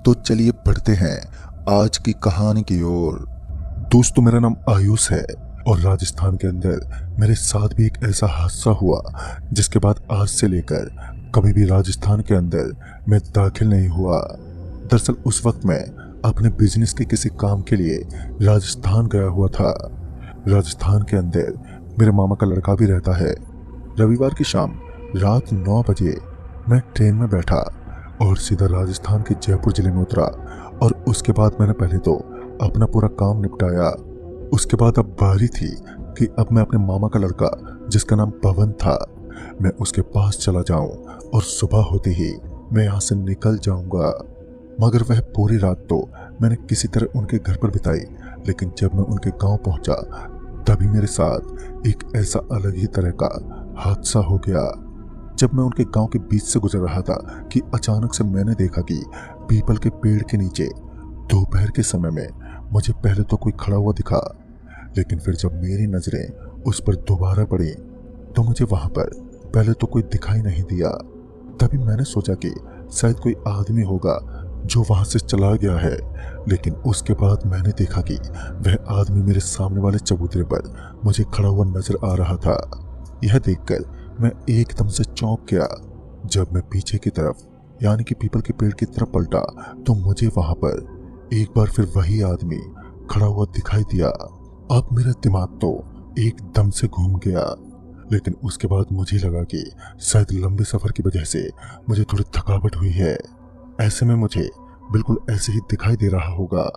तो चलिए बढ़ते हैं आज की कहानी की ओर। दोस्तों, मेरा नाम आयुष है और राजस्थान के अंदर मेरे साथ भी एक ऐसा हादसा हुआ जिसके बाद आज से लेकर कभी भी राजस्थान के अंदर मैं दाखिल नहीं हुआ। दरअसल उस वक्त मैं अपने बिजनेस के किसी काम के लिए राजस्थान गया हुआ था। राजस्थान के अंदर मेरे मामा का लड़का भी रहता है। रविवार की शाम रात 9 बजे मैं ट्रेन में बैठा और सीधा राजस्थान के जयपुर जिले में उतरा। और उसके बाद मैंने पहले तो अपना पूरा काम निपटाया। उसके बाद अब बारी थी कि अब मैं अपने मामा का लड़का, जिसका नाम पवन था, मैं उसके पास चला जाऊं और सुबह होते ही मैं यहाँ से निकल जाऊंगा। मगर वह पूरी रात तो मैंने किसी तरह उनके घर पर बिताई, लेकिन जब मैं उनके गांव पहुंचा तभी मेरे साथ एक ऐसा अलग ही तरह का हादसा हो गया। जब मैं उनके गांव के बीच से गुजर रहा था कि अचानक से मैंने देखा कि पीपल के पेड़ के नीचे दोपहर के समय में मुझे पहले तो कोई खड़ा हुआ दिखा, लेकिन फिर जब मेरी नजरें उस पर दोबारा पड़ी तो मुझे वहां पर पहले तो कोई दिखाई नहीं दिया। तभी मैंने सोचा कि शायद कोई आदमी होगा जो वहां से चला गया है, लेकिन उसके बाद मैंने देखा कि वह आदमी मेरे सामने वाले चबूतरे पर मुझे खड़ा हुआ नजर आ रहा था। यह देखकर मैं एकदम से चौंक गया। जब मैं पीछे की तरफ यानी कि पीपल के पेड़ की तरफ पलटा तो मुझे वहां पर एक बार फिर वही आदमी खड़ा हुआ दिखाई दिया। अब मेरा दिमाग तो एकदम से घूम गया, लेकिन उसके बाद मुझे लगा कि शायद लंबे सफर की वजह से मुझे थोड़ी थकावट हुई है। ऐसे में मुझे बिल्कुल ऐसे ही दिखाई दे रहा होगा।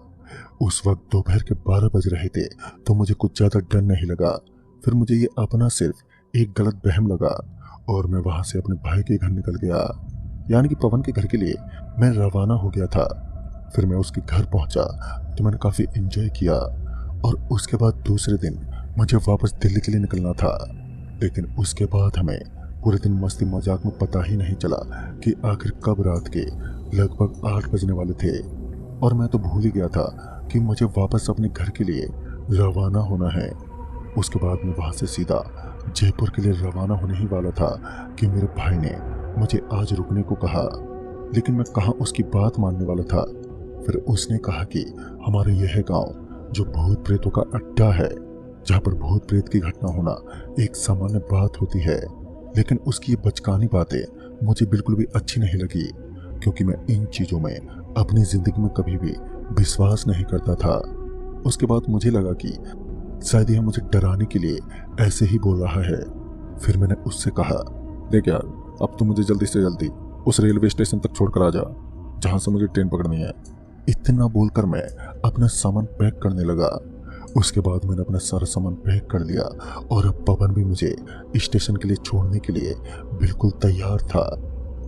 उस वक्त दोपहर के 12 बज रहे थे तो मुझे कुछ ज्यादा डर नहीं लगा। फिर मुझे ये अपना सिर्फ एक गलत वहम लगा और मैं वहां से अपने भाई के घर निकल गया, यानी कि पवन के घर के लिए मैं रवाना हो गया था। फिर मैं उसके घर पहुंचा तो मैंने काफी एंजॉय किया और उसके बाद दूसरे दिन मुझे वापस दिल्ली के लिए निकलना था। लेकिन उसके बाद हमें पूरे दिन मस्ती मजाक में पता ही नहीं चला कि आखिर कब रात के लगभग 8 बजने वाले थे और मैं तो भूल ही गया था कि मुझे वापस अपने घर के लिए रवाना होना है। उसके बाद मैं वहां से सीधा जयपुर के लिए रवाना होने ही वाला था कि मेरे भाई ने मुझे आज रुकने को कहा, लेकिन मैं कहाँ उसकी बात मानने वाला था। फिर उसने कहा कि हमारे यह गांव जो भूत प्रेतों का अड्डा है, जहाँ पर भूत प्रेत की घटना होना एक सामान्य बात होती है, लेकिन उसकी ये बचकानी बातें मुझे बिल्कुल भी अच्छी नहीं लगी, क्योंकि मैं इन चीजों में अपनी जिंदगी में कभी भी विश्वास नहीं करता था। उसके बाद मुझे लगा कि शायद यह मुझे डराने के लिए ऐसे ही बोल रहा है। फिर मैंने उससे कहा, देख यार, अब तो मुझे जल्दी से जल्दी उस रेलवे स्टेशन तक छोड़कर आ जा जहां से मुझे ट्रेन पकड़नी है। इतना बोलकर मैं अपना सामान पैक करने लगा। उसके बाद मैंने अपना सारा सामान पैक कर लिया और अब पवन भी मुझे स्टेशन के लिए छोड़ने के लिए बिल्कुल तैयार था।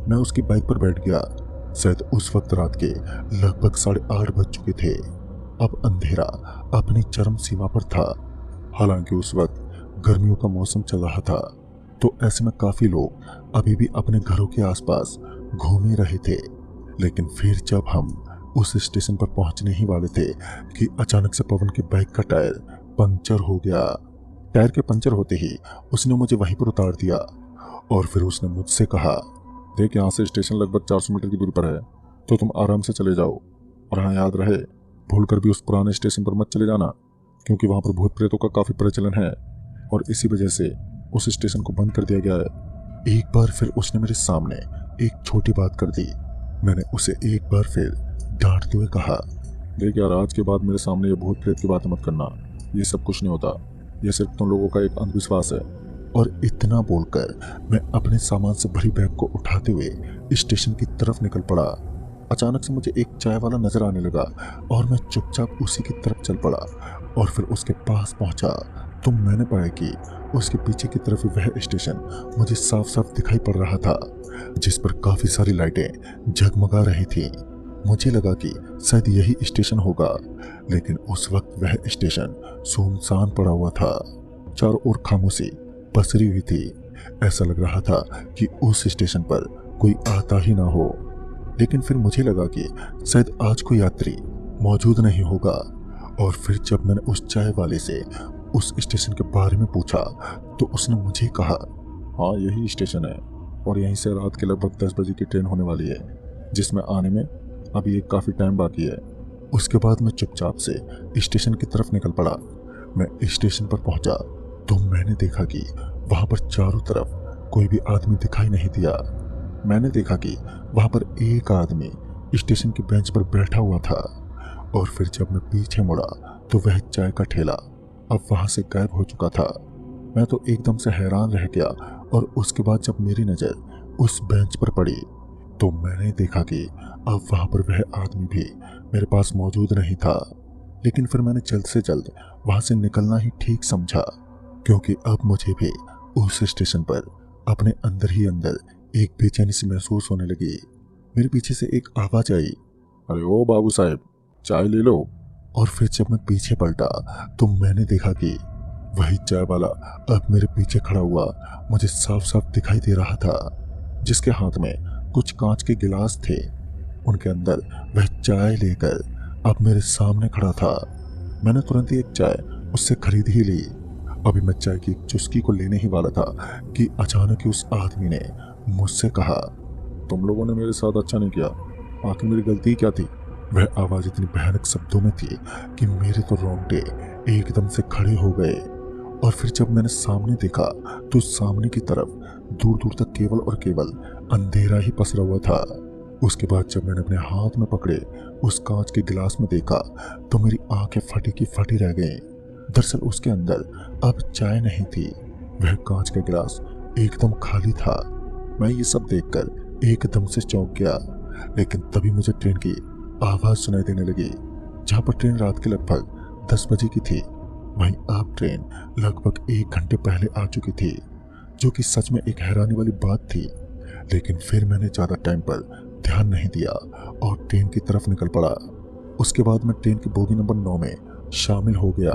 मैं उसकी बाइक पर बैठ गया। शायद उस वक्त रात के लगभग 8:30 बज चुके थे। अब अंधेरा अपनी चरम सीमा पर था। हालांकि उस वक्त गर्मियों का मौसम चल रहा था, तो ऐसे में काफी लोग अभी भी अपने घरों के आसपास घूम ही रहे थे। लेकिन फिर जब हम उस स्टेशन पर पहुंचने ही वाले थे कि अचानक से पवन की बाइक का टायर पंचर हो गया। टायर के पंचर होते ही उसने मुझे वहीं पर उतार दिया और फिर उसने मुझसे कहा, देख, यहाँ से स्टेशन लगभग 400 मीटर की दूरी पर है, तो तुम आराम से चले जाओ। और हाँ, याद रहे, भूल कर भी उस पुराने स्टेशन पर मत चले जाना, क्योंकि वहां पर भूत प्रेतों का काफी प्रचलन है और इसी वजह से उस स्टेशन को बंद कर दिया गया है। एक बार फिर उसने मेरे सामने एक छोटी बात कर दी। मैंने उसे एक बार फिर डांटते हुए कहा, देख यार, आज के बाद मेरे सामने ये भूत प्रेत की बातें मत करना। ये सब कुछ नहीं होता, यह सिर्फ तुम लोगों का एक अंधविश्वास है। और इतना बोलकर मैं अपने सामान से भरी बैग को उठाते हुए स्टेशन की तरफ निकल पड़ा। अचानक से मुझे एक चाय वाला नजर आने लगा और मैं चुपचाप उसी की तरफ चल पड़ा और फिर उसके पास पहुंचा तो मैंने पाया कि उसके पीछे की तरफ वह स्टेशन मुझे साफ साफ दिखाई पड़ रहा था, जिस पर काफी सारी लाइटें जगमगा रही थी। मुझे लगा कि शायद यही स्टेशन होगा, लेकिन उस वक्त वह स्टेशन सुनसान पड़ा हुआ था। चारों ओर खामोशी पसरी हुई थी। ऐसा लग रहा था कि उस स्टेशन पर कोई आता ही ना हो। लेकिन फिर मुझे लगा कि शायद आज कोई यात्री मौजूद नहीं होगा। और फिर जब मैंने उस चाय वाले से उस स्टेशन के बारे में पूछा तो उसने मुझे कहा, हाँ, यही स्टेशन है और यहीं से रात के लगभग 10 बजे की ट्रेन होने वाली है, जिसमें आने में अभी एक काफ़ी टाइम बाकी है। उसके बाद मैं चुपचाप से स्टेशन की तरफ निकल पड़ा। मैं स्टेशन पर पहुंचा तो मैंने देखा कि वहां पर चारों तरफ कोई भी आदमी दिखाई नहीं दिया। मैंने देखा कि वहां पर एक आदमी स्टेशन की बेंच पर बैठा हुआ था और फिर जब मैं पीछे मुड़ा तो वह चाय का ठेला अब वहां से गायब हो चुका था। मैं तो एकदम से हैरान रह गया और उसके बाद जब मेरी नज़र उस बेंच पर पड़ी तो मैंने देखा कि अब वहां पर वह आदमी भी मेरे पास मौजूद नहीं था। लेकिन फिर मैंने जल्द से जल्द वहां से निकलना ही ठीक समझा, क्योंकि अब मुझे भी उस स्टेशन पर अपने अंदर ही अंदर एक बेचैनी सी महसूस होने लगी। मेरे पीछे से एक आवाज आई, अरे ओ बाबू साहब, चाय ले लो। और फिर जब मैं पीछे पलटा तो मैंने देखा कि वही चाय वाला अब मेरे पीछे खड़ा हुआ मुझे साफ साफ दिखाई दे रहा था, जिसके हाथ में कुछ कांच के गिलास थे। उनके अंदर वह चाय लेकर अब मेरे सामने खड़ा था। मैंने तुरंत ही एक चाय उससे खरीद ही ली। अभी मैं चाय की एक चुस्की को लेने ही वाला था कि अचानक ही उस आदमी ने मुझसे कहा, तुम लोगों ने मेरे साथ अच्छा नहीं किया, आखिर मेरी गलती क्या थी? वह आवाज इतनी भयानक शब्दों में थी कि मेरे तो रोंगटे एकदम से खड़े हो गए। और फिर जब मैंने सामने देखा तो सामने की तरफ दूर दूर तक केवल और केवल अंधेरा ही पसरा हुआ था। उसके बाद जब मैंने अपने हाथ में पकड़े उस कांच के गिलास में देखा तो मेरी आंखें फटी की फटी रह गई। दरअसल उसके अंदर अब चाय नहीं थी, वह कांच का गिलास एकदम खाली था। मैं ये सब देखकर एकदम से चौंक गया। लेकिन तभी मुझे ट्रेन की आवाज सुनाई देने लगी। जहां पर ट्रेन रात के लगभग 10 बजे की थी, वहीं अब ट्रेन लगभग 1 घंटे पहले आ चुकी थी, जो कि सच में एक हैरानी वाली बात थी। लेकिन फिर मैंने ज्यादा टाइम पर ध्यान नहीं दिया और ट्रेन की तरफ निकल पड़ा। उसके बाद मैं ट्रेन की बोगी नंबर 9 में शामिल हो गया।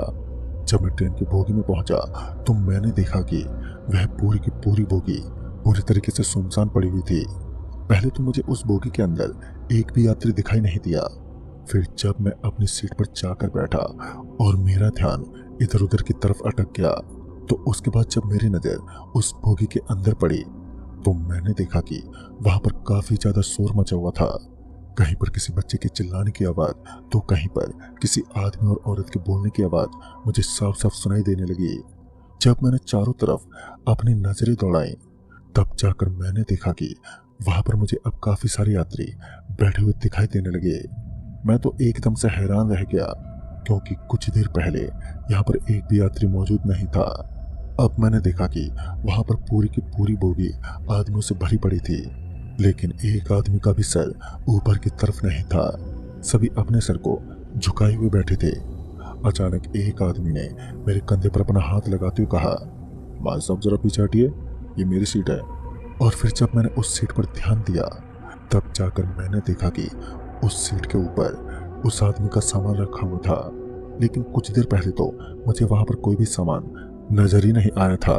जब मैं ट्रेन की बोगी में पहुंचा तो मैंने देखा कि वह पूरी की पूरी बोगी पूरी तरीके से सुनसान पड़ी हुई थी। पहले तो मुझे उस बोगी के अंदर एक भी यात्री दिखाई नहीं दिया। फिर जब मैं अपनी सीट पर जाकर बैठा और मेरा ध्यान इधर उधर की तरफ अटक गया तो उसके बाद जब मेरी नजर उस बोगी के अंदर पड़ी तो मैंने देखा कि वहां पर काफी ज्यादा शोर मचा हुआ था। कहीं पर किसी बच्चे के चिल्लाने की आवाज तो कहीं पर किसी आदमी और औरत के बोलने की आवाज मुझे साफ साफ सुनाई देने लगी। जब मैंने चारों तरफ अपनी नजरें दौड़ाई तब जाकर मैंने देखा कि वहां पर मुझे अब काफी सारे यात्री बैठे हुए दिखाई देने लगे। मैं तो एकदम से हैरान रह गया, क्योंकि कुछ देर पहले यहाँ पर एक भी यात्री मौजूद नहीं था। अब मैंने देखा कि वहां पर पूरी की पूरी बोगी आदमियों से भरी पड़ी थी, लेकिन एक आदमी का भी सर ऊपर की तरफ नहीं था। सभी अपने सर को झुकाए हुए बैठे थे। अचानक एक आदमी ने मेरे कंधे पर अपना हाथ लगाते हुए कहा, भाई साहब जरा पीछे हटिए, ये मेरी सीट है। और फिर जब मैंने उस सीट पर ध्यान दिया तब जाकर मैंने देखा कि उस सीट के ऊपर उस आदमी का सामान रखा हुआ था। लेकिन कुछ देर पहले तो मुझे वहां पर कोई भी सामान नजर ही नहीं आया था।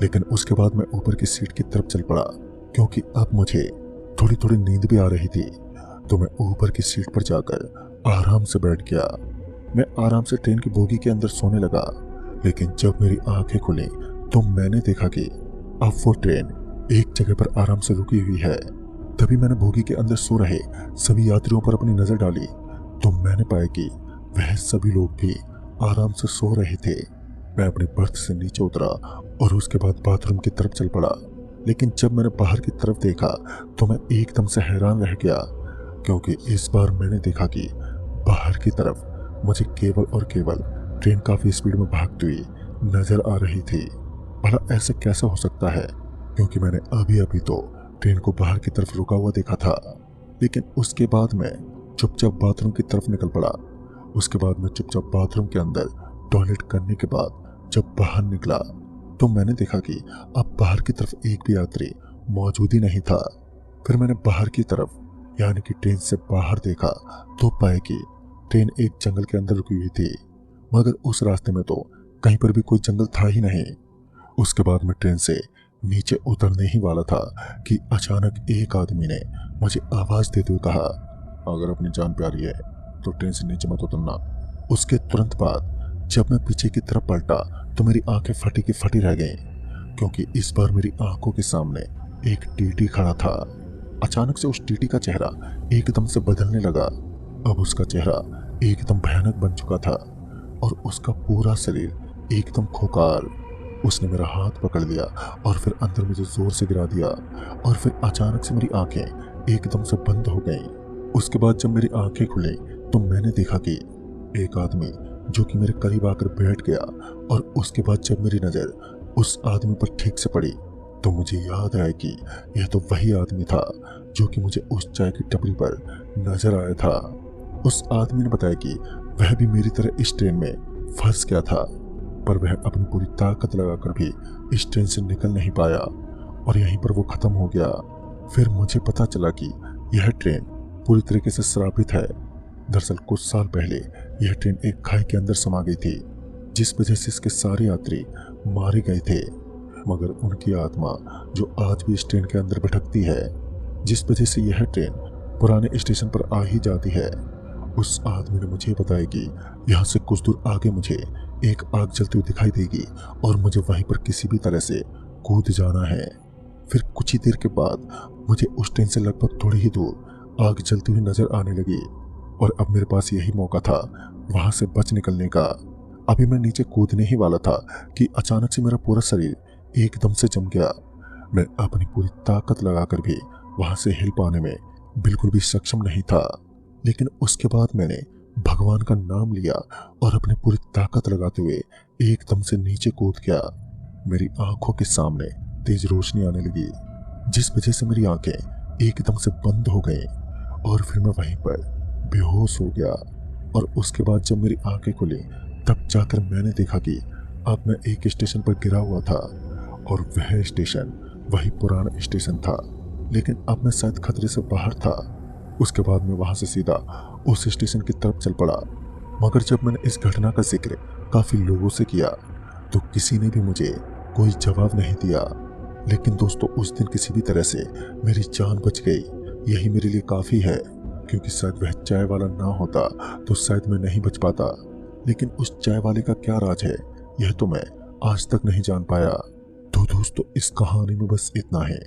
लेकिन उसके बाद मैं ऊपर की सीट की तरफ चल पड़ा, क्योंकि अब मुझे थोड़ी थोड़ी नींद भी आ रही थी। तो मैं ऊपर की सीट पर जाकर आराम से बैठ गया। मैं आराम से ट्रेन की बोगी के अंदर सोने लगा। लेकिन जब मेरी आंखें खुली तो मैंने देखा कि अब वो ट्रेन एक जगह पर आराम से रुकी हुई है। तभी मैंने बोगी के अंदर सो रहे सभी यात्रियों पर अपनी नजर डाली तो मैंने पाया कि वह सभी लोग भी आराम से सो रहे थे। मैं अपने बर्थ से नीचे उतरा और उसके बाद बाथरूम की तरफ चल पड़ा। लेकिन जब मैंने बाहर की तरफ देखा तो मैं एकदम से हैरान रह गया, क्योंकि इस बार मैंने देखा कि बाहर की तरफ मुझे केवल और केवल ट्रेन काफी स्पीड में भागती हुई नजर आ रही थी। भला ऐसे कैसे हो सकता है, क्योंकि मैंने अभी अभी तो ट्रेन को बाहर की तरफ रुका हुआ देखा था। लेकिन उसके बाद मैं चुपचाप बाथरूम की तरफ निकल पड़ा। उसके बाद मैं चुपचाप बाथरूम के अंदर टॉयलेट करने के बाद जब बाहर निकला तो मैंने देखा कि अब बाहर की तरफ एक भी यात्री मौजूद ही नहीं था। फिर मैंने बाहर की तरफ यानी कि ट्रेन से बाहर देखा तो पाया कि ट्रेन एक जंगल के अंदर रुकी हुई थी, मगर उस रास्ते में तो कहीं पर भी कोई जंगल था ही नहीं। उसके बाद मैं ट्रेन से नीचे उतरने ही वाला था कि अचानक एक आदमी ने मुझे आवाज देते हुए कहा, अगर अपनी जान प्यारी है तो ट्रेन से नीचे मत उतरना। उसके तुरंत बाद जब मैं पीछे की तरफ पलटा तो मेरी आंखें फटी की फटी रह गईं, क्योंकि इस बार मेरी आंखों के सामने एक टीटी खड़ा था। अचानक से उस टीटी का चेहरा एकदम से बदलने लगा। अब उसका चेहरा एकदम भयानक बन चुका था और उसका पूरा शरीर एकदम खोखार। उसने मेरा हाथ पकड़ लिया और फिर अंदर मुझे जोर से गिरा दिया और फिर अचानक से मेरी आंखें एकदम से बंद हो गईं। उसके बाद जब मेरी आंखें खुली तो मैंने देखा कि एक आदमी जो कि मेरे करीब आकर बैठ गया और उसके बाद जब मेरी नज़र उस आदमी पर ठीक से पड़ी तो मुझे याद आया कि यह तो वही आदमी था जो कि मुझे उस चाय की टपरी पर नजर आया था। उस आदमी ने बताया कि वह भी मेरी तरह इस ट्रेन में फंस गया था, पर वह अपनी पूरी ताकत लगाकर भी इस ट्रेन से निकल नहीं पाया और यहीं पर वो खत्म हो गया। फिर मुझे पता चला कि यह ट्रेन पूरी तरीके से श्रापित है। दरअसल कुछ साल पहले यह ट्रेन एक खाई के अंदर समा गई थी, जिस वजह से इसके सारे यात्री मारे गए थे, मगर उनकी आत्मा जो आज भी इस ट्रेन के अंदर भटकती है, जिस वजह से यह ट्रेन पुराने स्टेशन पर आ ही जाती है। उस आदमी ने मुझे बताया कि यहाँ से कुछ दूर आगे मुझे एक आग जलती हुई दिखाई देगी और मुझे वहीं पर किसी भी तरह से कूद जाना है। फिर कुछ ही देर के बाद मुझे उस ट्रेन से लगभग थोड़ी ही दूर आग जलती हुई नजर आने लगी और अब मेरे पास यही मौका था वहां से बच निकलने का। अभी मैं नीचे कूदने ही वाला था कि अचानक से मेरा पूरा शरीर एकदम से जम गया। मैं अपनी पूरी ताकत लगाकर भी वहां से हिल पाने में बिल्कुल भी सक्षम नहीं था, लेकिन उसके बाद मैंने भगवान का नाम लिया और अपनी पूरी ताकत लगाते हुए एकदम से नीचे कूद गया। मेरी आंखों के सामने तेज रोशनी आने लगी, जिस वजह से मेरी आंखें एकदम से बंद हो गई और फिर मैं वहीं पर बेहोश हो गया। और उसके बाद जब मेरी आंखें खुली तब जाकर मैंने देखा कि अब मैं एक स्टेशन पर गिरा हुआ था और वह स्टेशन वही पुराना स्टेशन था, लेकिन अब मैं शायद खतरे से बाहर था। उसके बाद मैं वहां से सीधा उस स्टेशन की तरफ चल पड़ा, मगर जब मैंने इस घटना का जिक्र काफी लोगों से किया तो किसी ने भी मुझे कोई जवाब नहीं दिया। लेकिन दोस्तों, उस दिन किसी भी तरह से मेरी जान बच गई। यही मेरे लिए काफी है, क्योंकि शायद वह चाय वाला ना होता तो शायद मैं नहीं बच पाता। लेकिन उस चाय वाले का क्या राज है यह तो मैं आज तक नहीं जान पाया। तो दोस्तों, इस कहानी में बस इतना है।